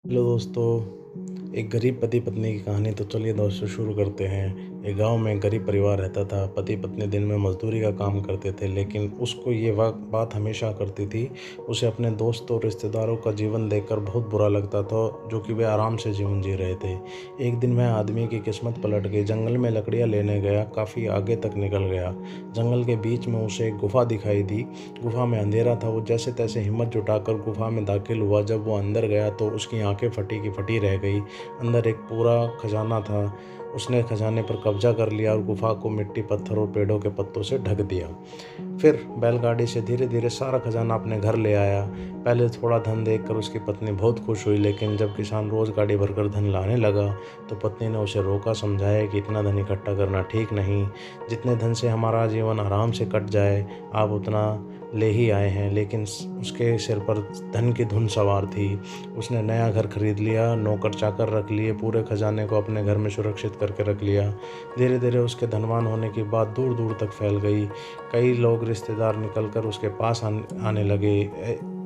Hello दोस्तों, एक गरीब पति पत्नी की कहानी। तो चलिए दोस्तों शुरू करते हैं। एक गांव में एक गरीब परिवार रहता था। पति पत्नी दिन में मजदूरी का काम करते थे, लेकिन उसको ये बात हमेशा करती थी। उसे अपने दोस्तों और रिश्तेदारों का जीवन देखकर बहुत बुरा लगता था, जो कि वे आराम से जीवन जी रहे थे। एक दिन वह आदमी की किस्मत पलट गई। जंगल में लकड़ियाँ लेने गया, काफ़ी आगे तक निकल गया। जंगल के बीच में उसे एक गुफा दिखाई दी। गुफा में अंधेरा था। वो जैसे तैसे हिम्मत जुटाकर गुफा में दाखिल हुआ। जब वो अंदर गया तो उसकी आंखें फटी की फटी रह गई। अंदर एक पूरा खजाना था। उसने खजाने पर कब्जा कर लिया और गुफा को मिट्टी, पत्थर और पेड़ों के पत्तों से ढक दिया। फिर बैलगाड़ी से धीरे धीरे सारा खजाना अपने घर ले आया। पहले थोड़ा धन देखकर उसकी पत्नी बहुत खुश हुई, लेकिन जब किसान रोज गाड़ी भरकर धन लाने लगा तो पत्नी ने उसे रोका, समझाया कि इतना धन इकट्ठा करना ठीक नहीं। जितने धन से हमारा जीवन आराम से कट जाए, आप उतना ले ही आए हैं। लेकिन उसके सिर पर धन की धुन सवार थी। उसने नया घर खरीद लिया, नौकर चाकर रख लिए, पूरे खजाने को अपने घर में सुरक्षित करके रख लिया। धीरे धीरे उसके धनवान होने की बात दूर दूर तक फैल गई। कई लोग, रिश्तेदार निकलकर उसके पास आने लगे,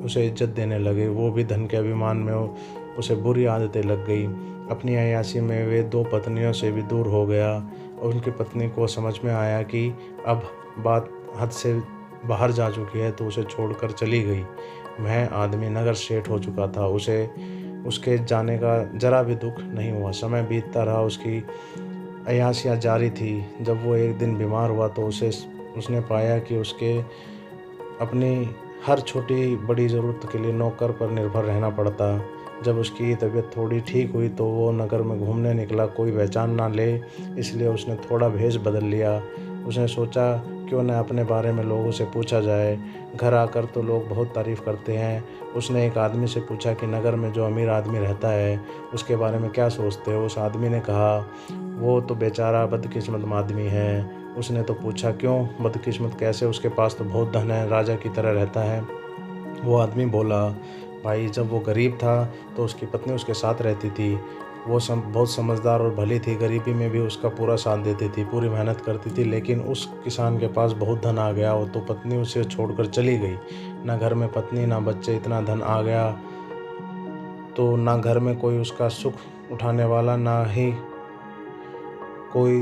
उसे इज्जत देने लगे। वो भी धन के अभिमान में उसे बुरी आदतें लग गई। अपनी अय्यासी में वे दो पत्नियों से भी दूर हो गया। और उनकी पत्नी को समझ में आया कि अब बात हद से बाहर जा चुकी है, तो उसे छोड़कर चली गई। वह आदमी नगर सेठ हो चुका था। उसे उसके जाने का जरा भी दुख नहीं हुआ। समय बीतता रहा, उसकी अय्यासियाँ जारी थी। जब वो एक दिन बीमार हुआ तो उसने पाया कि उसके अपनी हर छोटी बड़ी ज़रूरत के लिए नौकर पर निर्भर रहना पड़ता। जब उसकी तबीयत थोड़ी ठीक हुई तो वो नगर में घूमने निकला। कोई पहचान ना ले, इसलिए उसने थोड़ा भेष बदल लिया। उसने सोचा क्यों न अपने बारे में लोगों से पूछा जाए। घर आकर तो लोग बहुत तारीफ़ करते हैं। उसने एक आदमी से पूछा कि नगर में जो अमीर आदमी रहता है उसके बारे में क्या सोचते हो। उस आदमी ने कहा, वो तो बेचारा बदकिस्मत आदमी है। उसने तो पूछा, क्यों बदकिस्मत कैसे, उसके पास तो बहुत धन है, राजा की तरह रहता है। वो आदमी बोला, भाई जब वो गरीब था तो उसकी पत्नी उसके साथ रहती थी। वो बहुत समझदार और भली थी। गरीबी में भी उसका पूरा साथ देती थी, पूरी मेहनत करती थी। लेकिन उस किसान के पास बहुत धन आ गया, वो तो पत्नी उसे छोड़कर चली गई। ना घर में पत्नी, ना बच्चे। इतना धन आ गया तो ना घर में कोई उसका सुख उठाने वाला, ना ही कोई